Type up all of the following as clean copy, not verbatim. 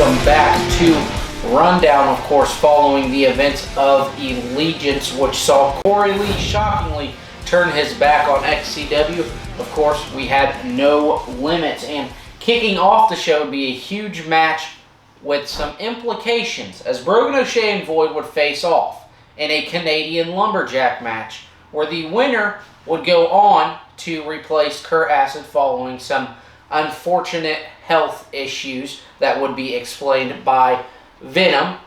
welcome back to Rundown, of course, following the events of Allegiance, which saw Corey Lee shockingly turn his back on XCW. Of course, we had No Limits, and kicking off the show would be a huge match with some implications, as Brogan O'Shea and Void would face off in a Canadian Lumberjack match, where the winner would go on to replace Kurt Acid following some unfortunate health issues that would be explained by Venom.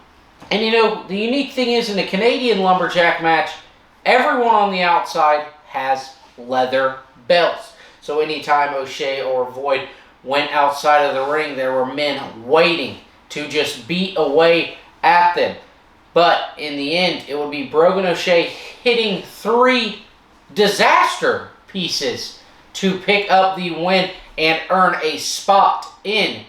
And you know, the unique thing is, in a Canadian Lumberjack match, everyone on the outside has leather belts. So anytime O'Shea or Void went outside of the ring, there were men waiting to just beat away at them. But in the end, it would be Brogan O'Shea hitting 3 disaster pieces to pick up the win and earn a spot in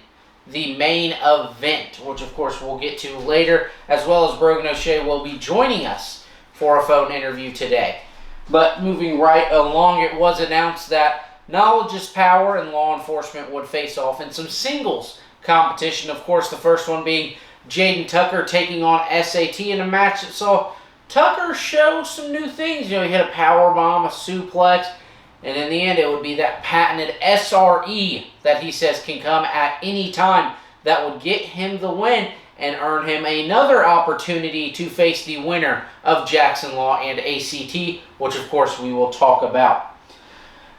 the main event, which of course we'll get to later, as well as Brogan O'Shea will be joining us for a phone interview today. But moving right along, it was announced that Knowledge is Power and Law Enforcement would face off in some singles competition. Of course, the first one being Jaden Tucker taking on SAT in a match that saw Tucker show some new things. You know, he hit a power bomb, a suplex, and in the end, it would be that patented SRE that he says can come at any time that would get him the win and earn him another opportunity to face the winner of Jackson Law and ACT, which of course we will talk about.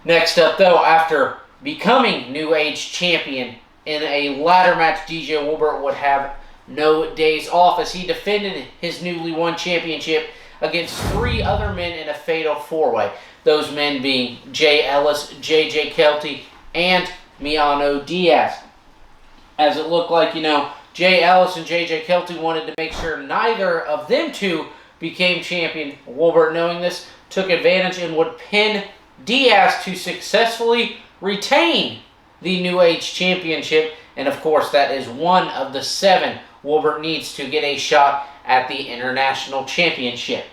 Next up, though, after becoming New Age champion in a ladder match, DJ Wilbert would have no days off as he defended his newly won championship against 3 other men in a fatal 4-way. Those men being Jay Ellis, JJ Kelty, and Miano Diaz. As it looked like, you know, Jay Ellis and JJ Kelty wanted to make sure neither of them two became champion. Wilbert, knowing this, took advantage and would pin Diaz to successfully retain the New Age Championship. And of course, that is one of the 7 Wilbert needs to get a shot at the International Championship.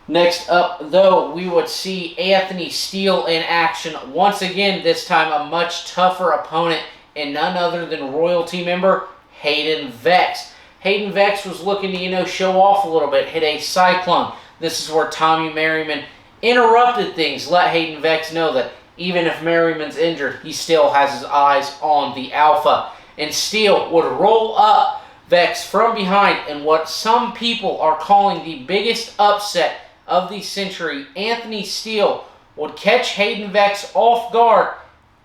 Next up, though, we would see Anthony Steele in action once again, this time a much tougher opponent and none other than Royalty member Hayden Vex. Hayden Vex was looking to, you know, show off a little bit, hit a Cyclone. This is where Tommy Merriman interrupted things, let Hayden Vex know that even if Merriman's injured, he still has his eyes on the Alpha. And Steele would roll up Vex from behind in what some people are calling the biggest upset of the century. Anthony Steele would catch Hayden Vex off guard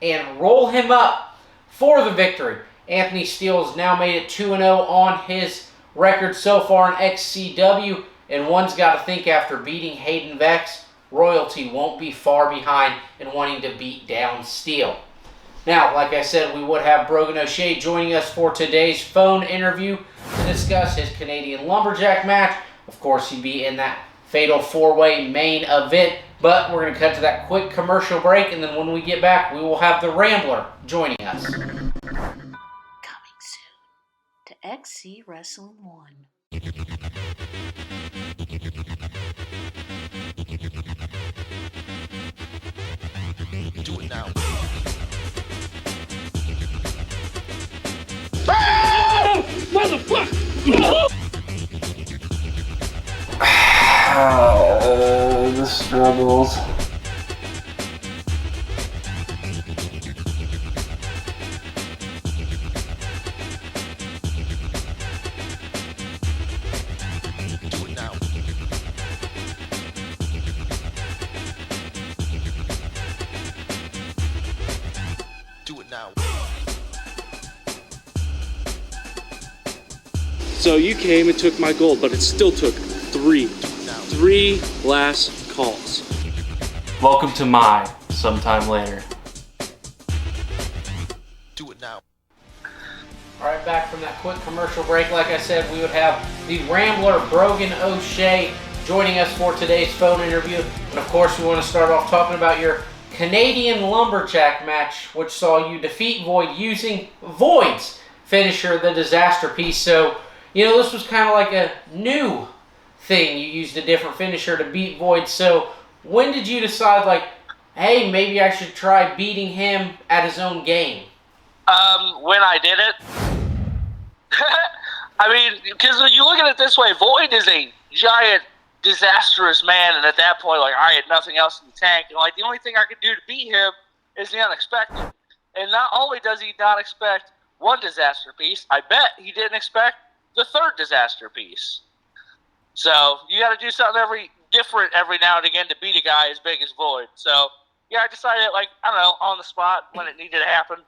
and roll him up for the victory. Anthony Steele has now made it 2-0 on his record so far in XCW, and one's got to think, after beating Hayden Vex, Royalty won't be far behind in wanting to beat down Steele. Now, like I said, we would have Brogan O'Shea joining us for today's phone interview to discuss his Canadian Lumberjack match. Of course, he'd be in that fatal 4-way main event, but we're going to cut to that quick commercial break, and then when we get back, we will have the Rambler joining us. Coming soon to XC Wrestling 1. Do it now. Ah! Motherfucker! The struggles. Do it now. Do it now. So you came and took my gold, but it still took 3 last calls. Welcome to my Sometime Later. Do it now. Alright, back from that quick commercial break. Like I said, we would have the Rambler Brogan O'Shea joining us for today's phone interview. And of course, we want to start off talking about your Canadian Lumberjack match, which saw you defeat Void using Void's finisher, the disaster piece. So, you know, this was kind of like a new thing. You used a different finisher to beat Void. So when did you decide, like, hey, maybe I should try beating him at his own game? When I did it, I mean, because when you look at it this way, Void is a giant, disastrous man, and at that point, like, I had nothing else in the tank, and like the only thing I could do to beat him is the unexpected. And not only does he not expect one disaster piece, I bet he didn't expect the third disaster piece. So you got to do something different every now and again to beat a guy as big as Void. So yeah, I decided, like, I don't know, on the spot when it needed to happen.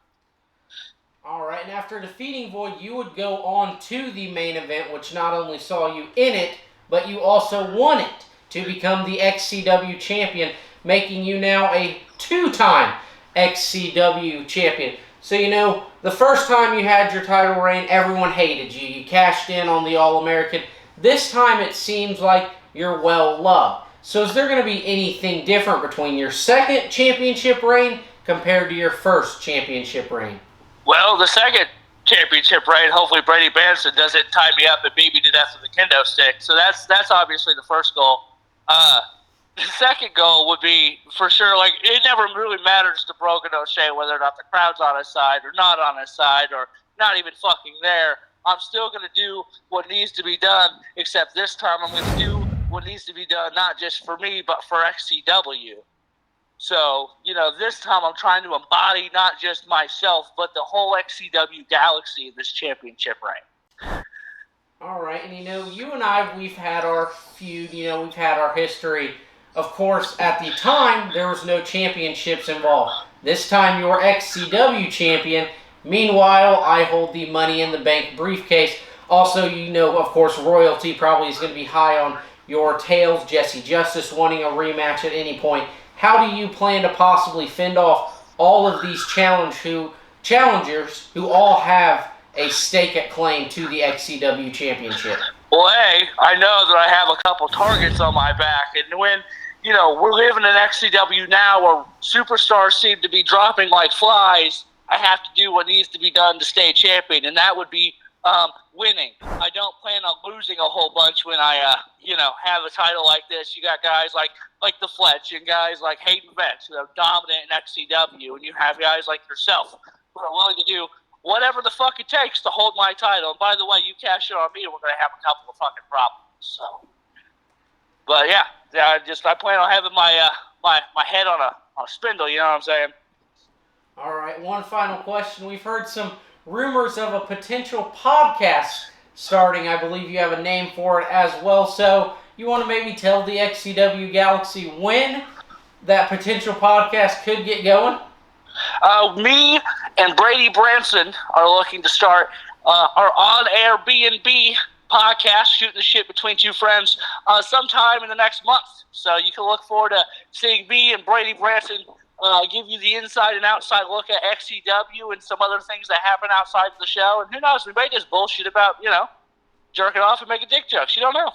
All right, and after defeating Void, you would go on to the main event, which not only saw you in it, but you also won it to become the XCW champion, making you now a two-time XCW champion. So, you know, the first time you had your title reign, everyone hated you. You cashed in on the All-American. This time it seems like you're well-loved. So is there going to be anything different between your second championship reign compared to your first championship reign? Well, the second championship reign, hopefully Brady Branson doesn't tie me up and beat me to death with a kendo stick. So that's obviously the first goal. The second goal would be, for sure, like, it never really matters to Brogan O'Shea whether or not the crowd's on his side or not on his side or not even fucking there. I'm still going to do what needs to be done, except this time I'm going to do what needs to be done not just for me, but for XCW. So, you know, this time I'm trying to embody not just myself, but the whole XCW galaxy in this championship reign. All right, and you know, you and I, we've had our feud, you know, we've had our history. Of course, at the time, there was no championships involved. This time, you're XCW champion. Meanwhile, I hold the Money in the Bank briefcase. Also, you know, of course, royalty probably is going to be high on your tails. Jesse Justice wanting a rematch at any point. How do you plan to possibly fend off all of these challengers who all have a stake at claim to the XCW championship? Well, hey, I know that I have a couple targets on my back, and when, you know, we're living in XCW now where superstars seem to be dropping like flies, I have to do what needs to be done to stay champion, and that would be winning. I don't plan on losing a whole bunch when I, you know, have a title like this. You got guys like the Fletch and guys like Hayden Vex who are dominant in XCW, and you have guys like yourself who are willing to do whatever the fuck it takes to hold my title. And by the way, you cash it on me, and we're gonna have a couple of fucking problems. So, but yeah, I plan on having my my head on a spindle. You know what I'm saying? All right, one final question. We've heard some rumors of a potential podcast starting. I believe you have a name for it as well. So you want to maybe tell the XCW Galaxy when that potential podcast could get going? Me and Brady Branson are looking to start our on-air B&B podcast, shooting the shit between two friends, sometime in the next month. So you can look forward to seeing me and Brady Branson give you the inside and outside look at XCW and some other things that happen outside of the show. And who knows, we may just bullshit about, you know, jerking off and making dick jokes. You don't know.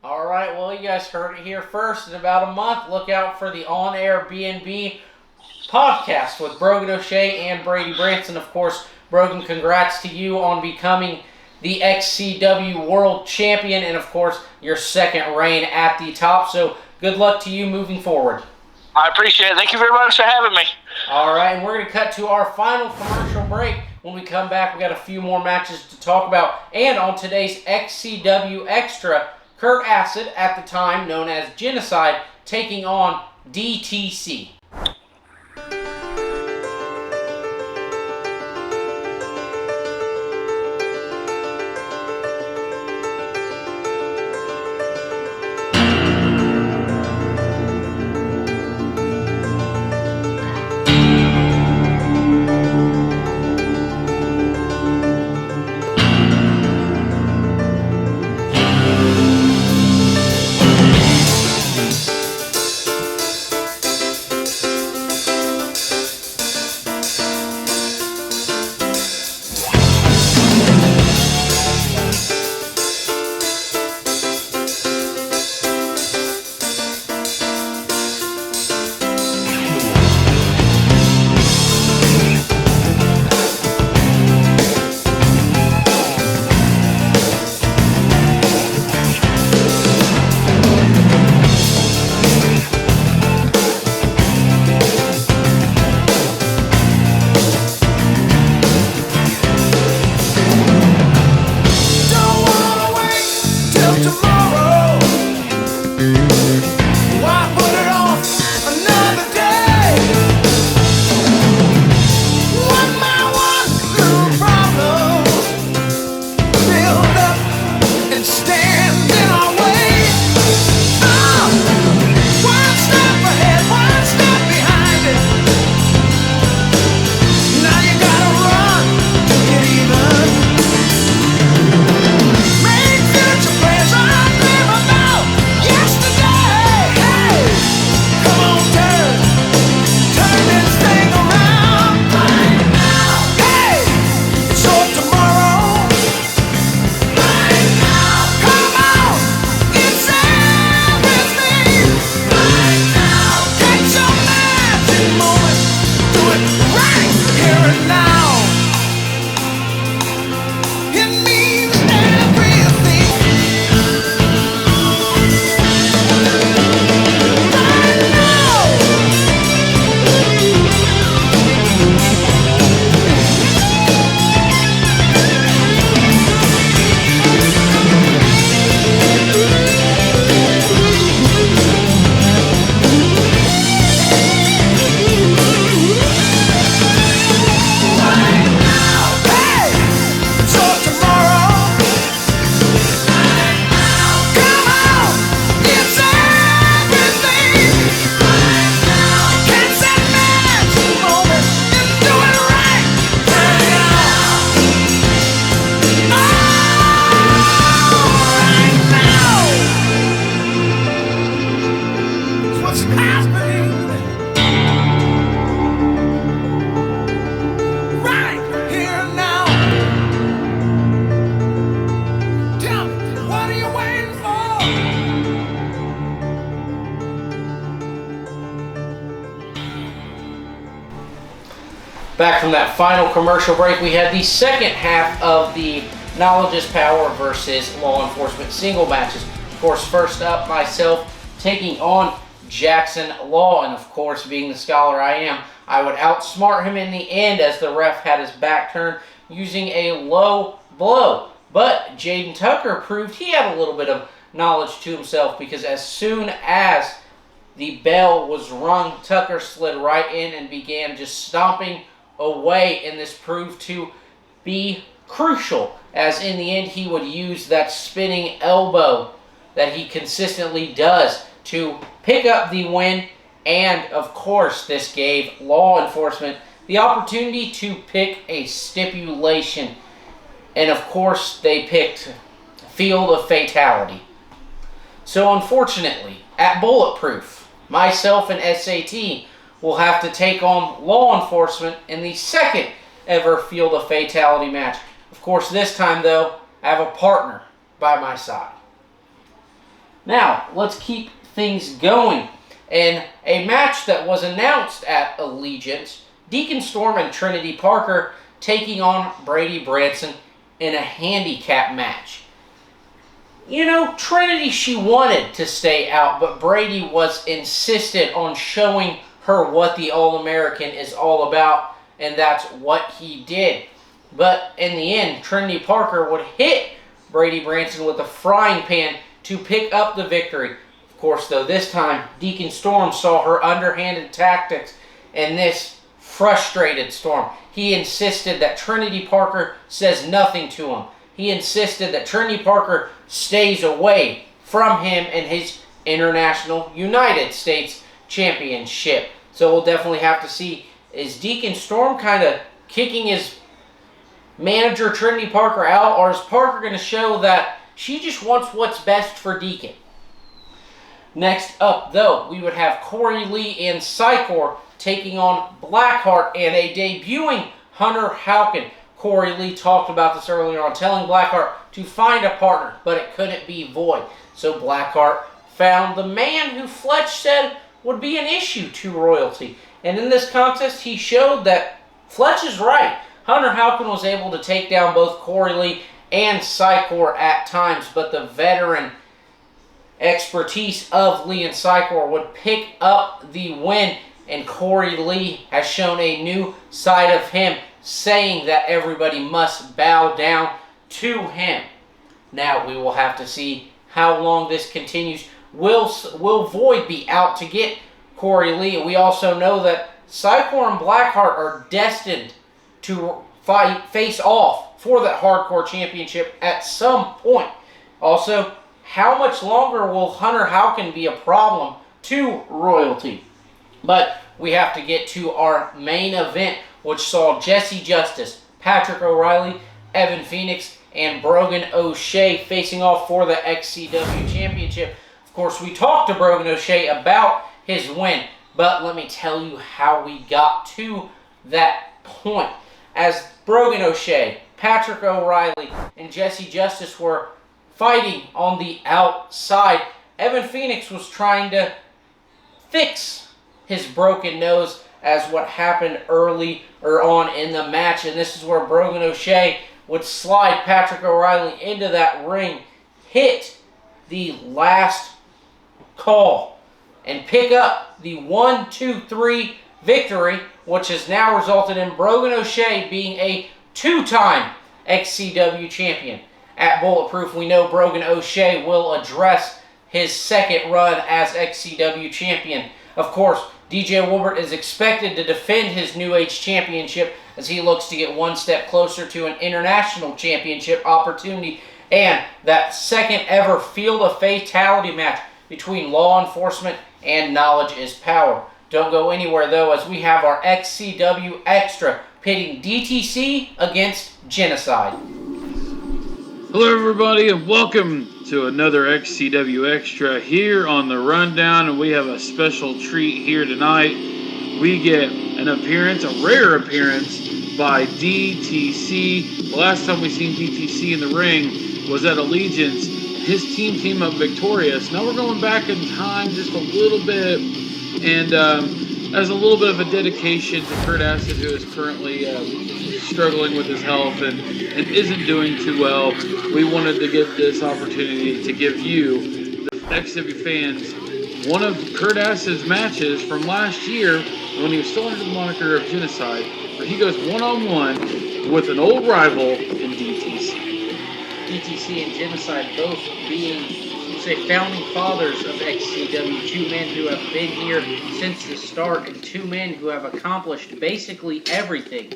All right, well, you guys heard it here first. In about a month, look out for the on-air B&B podcast with Brogan O'Shea and Brady Branson. Of course, Brogan, congrats to you on becoming the XCW World Champion and, of course, your second reign at the top. So good luck to you moving forward. I appreciate it. Thank you very much for having me. All right, and we're going to cut to our final commercial break. When we come back, we got a few more matches to talk about. And on today's XCW Xtra, Kurt Acid, at the time known as Genocide, taking on DTC. Back from that final commercial break, we had the second half of the Knowledge is Power versus Law Enforcement single matches. Of course, first up, myself taking on Jackson Law, and of course, being the scholar I am, I would outsmart him in the end as the ref had his back turned using a low blow. But Jaden Tucker proved he had a little bit of knowledge to himself, because as soon as the bell was rung, Tucker slid right in and began just stomping away, and this proved to be crucial, as in the end he would use that spinning elbow that he consistently does to pick up the win. And of course, this gave Law Enforcement the opportunity to pick a stipulation, and of course they picked Field of Fatality. So unfortunately, at Bulletproof, myself and SAT will have to take on Law Enforcement in the second ever Field of Fatality match. Of course, this time though, I have a partner by my side. Now, let's keep things going. In a match that was announced at Allegiance, Deacon Storm and Trinity Parker taking on Brady Branson in a handicap match. You know, Trinity, she wanted to stay out, but Brady was insistent on showing her what the All-American is all about, and that's what he did. But in the end, Trinity Parker would hit Brady Branson with a frying pan to pick up the victory. Of course, though, this time, Deacon Storm saw her underhanded tactics, and this frustrated Storm. He insisted that Trinity Parker says nothing to him. He insisted that Trinity Parker stays away from him and his International United States Championship. So we'll definitely have to see, is Deacon Storm kind of kicking his manager Trinity Parker out, or is Parker going to show that she just wants what's best for Deacon? Next up, though, we would have Corey Lee and Psychor taking on Blackheart and a debuting Hunter Houken. Corey Lee talked about this earlier on, telling Blackheart to find a partner, but it couldn't be Void. So Blackheart found the man who Fletch said would be an issue to royalty. And in this contest, he showed that Fletch is right. Hunter Houken was able to take down both Corey Lee and Psychor at times, but the veteran expertise of Lee and Psychor would pick up the win, and Corey Lee has shown a new side of him, saying that everybody must bow down to him. Now we will have to see how long this continues. Will Void be out to get Corey Lee? We also know that Psychor and Blackheart are destined to face off for that Hardcore Championship at some point. Also, how much longer will Hunter Houken be a problem to royalty? But we have to get to our main event, which saw Jesse Justice, Patrick O'Reilly, Evan Phoenix, and Brogan O'Shea facing off for the XCW Championship. Of course, we talked to Brogan O'Shea about his win, but let me tell you how we got to that point. As Brogan O'Shea, Patrick O'Reilly, and Jesse Justice were fighting on the outside, Evan Phoenix was trying to fix his broken nose as what happened early or on in the match. And this is where Brogan O'Shea would slide Patrick O'Reilly into that ring, hit the last call, and pick up the 1-2-3 victory, which has now resulted in Brogan O'Shea being a two-time XCW champion. At Bulletproof, we know Brogan O'Shea will address his second run as XCW champion. Of course, DJ Wilbert is expected to defend his New Age championship as he looks to get one step closer to an international championship opportunity and that second ever Field of Fatality match between law enforcement and Knowledge is Power. Don't go anywhere though, as we have our XCW Xtra pitting DTC against Genocide. Hello everybody and welcome to another XCW Extra here on the Rundown, and we have a special treat here tonight. We get an appearance, a rare appearance by DTC. The last time we seen DTC in the ring was at Allegiance. His team came up victorious. Now we're going back in time just a little bit, and as a little bit of a dedication to Kurt Acid, who is currently struggling with his health and isn't doing too well. We wanted to get this opportunity to give you, the XCW fans, one of Kurt Acid's matches from last year when he was still under the moniker of Genocide, where he goes one-on-one with an old rival in DTC. DTC and Genocide both being, say, founding fathers of XCW, two men who have been here since the start and two men who have accomplished basically everything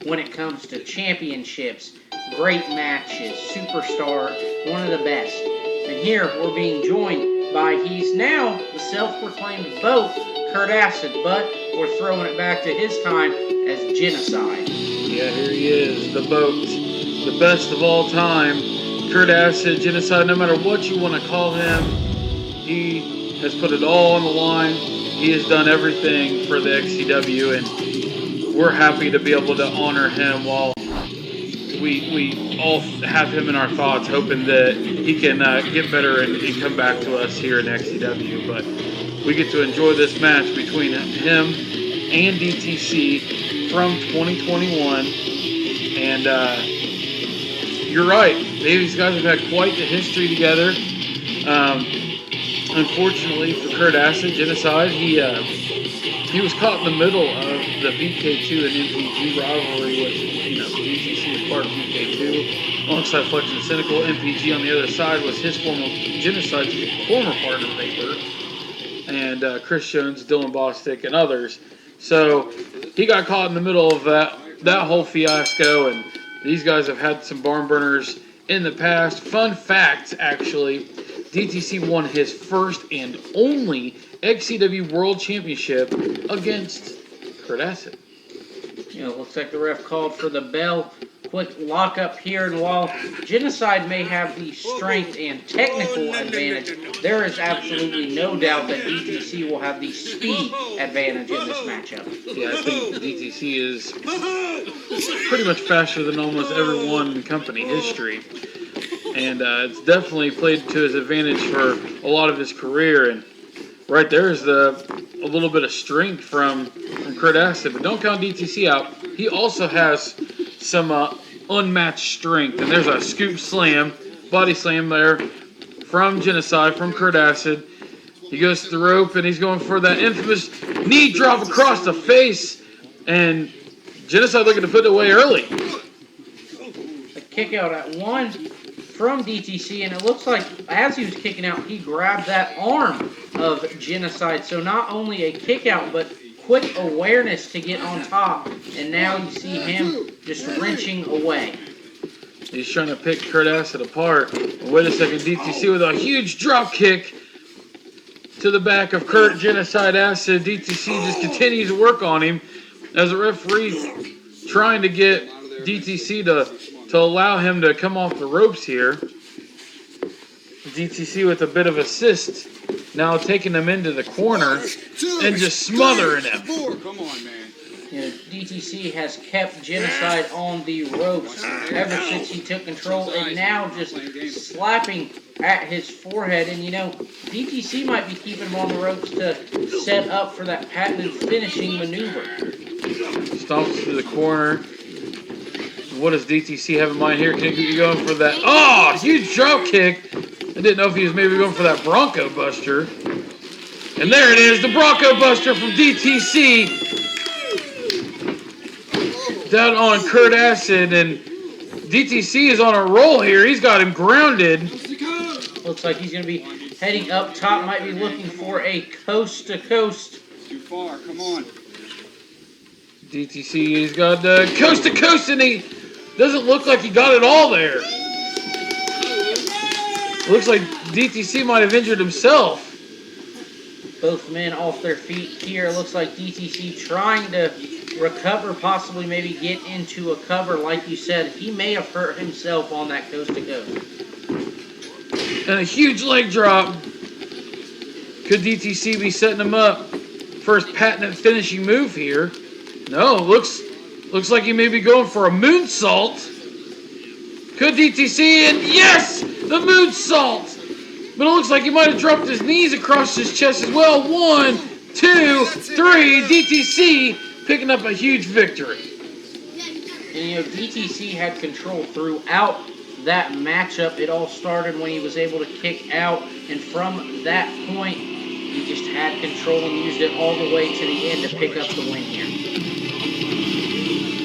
when it comes to championships, great matches, superstar, one of the best. And here we're being joined by, he's now the self-proclaimed both Kurt Acid, but we're throwing it back to his time as Genocide. Yeah, here he is, the boat, the best of all time. Kurt Acid, Genocide, no matter what you want to call him, he has put it all on the line. He has done everything for the XCW, and we're happy to be able to honor him while we all have him in our thoughts, hoping that he can get better and come back to us here in XCW. But we get to enjoy this match between him and DTC from 2021. And you're right, these guys have had quite the history together. Unfortunately for Kurt Acid, Genocide, he was caught in the middle of the VK2 and MPG rivalry, which, DTC was part of VK2. Alongside Flex and Cynical, MPG on the other side was his Genocide's former partner, Vapor, and Chris Jones, Dylan Bostic, and others. So he got caught in the middle of that whole fiasco, and these guys have had some barn burners in the past. Fun fact, actually, DTC won his first and only XCW World Championship against Kurt Acid. Looks like the ref called for the bell. Quick lockup here, and while Genocide may have the strength and technical advantage, there is absolutely no doubt that DTC will have the speed advantage in this matchup. Yeah, I think DTC is pretty much faster than almost everyone in company history. And it's definitely played to his advantage for a lot of his career. And right there is a little bit of strength from Kurt Acid. But don't count DTC out. He also has some unmatched strength. And there's a scoop slam, body slam there from Genocide, from Kurt Acid. He goes to the rope and he's going for that infamous knee drop across the face. And Genocide looking to put it away early. A kick out at one from DTC, and it looks like as he was kicking out, he grabbed that arm of Genocide. So not only a kick out, but quick awareness to get on top. And now you see him just wrenching away. He's trying to pick Kurt Acid apart. Wait a second, DTC with a huge drop kick to the back of Kurt Genocide Acid. DTC just continues to work on him as a referee trying to get DTC to allow him to come off the ropes here. DTC with a bit of assist, now taking him into the corner and just smothering him. Come on, man. You know, DTC has kept Genocide on the ropes ever since he took control, and now just slapping at his forehead. And you know, DTC might be keeping him on the ropes to set up for that patented finishing maneuver. Stomps to the corner. What does DTC have in mind here? Can he be going for that? Oh, huge drop kick. I didn't know if he was maybe going for that Bronco Buster. And there it is, the Bronco Buster from DTC. Down on Kurt Acid, and DTC is on a roll here. He's got him grounded. Looks like he's going to be heading up top. Might be looking for a coast-to-coast. Too far, come on. DTC, he's got coast-to-coast, and he doesn't look like he got it all there. Looks like DTC might have injured himself. Both men off their feet here. Looks like DTC trying to recover, possibly maybe get into a cover. Like you said, he may have hurt himself on that coast-to-coast. And a huge leg drop. Could DTC be setting him up for his patented finishing move here? No, looks like he may be going for a moonsault. Could DTC, and yes, the moonsault. But it looks like he might have dropped his knees across his chest as well. 1, 2, 3. DTC picking up a huge victory. And you know, DTC had control throughout that matchup. It all started when he was able to kick out, and from that point, he just had control and used it all the way to the end to pick up the win here.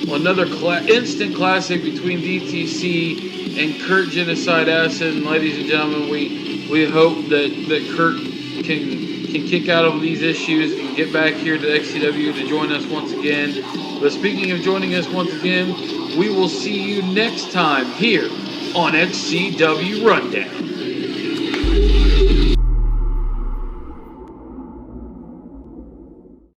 Well, another instant classic between DTC and Kurt Genocide Acid. And ladies and gentlemen, we hope that Kurt can kick out of these issues and get back here to XCW to join us once again. But speaking of joining us once again, we will see you next time here on XCW Rundown.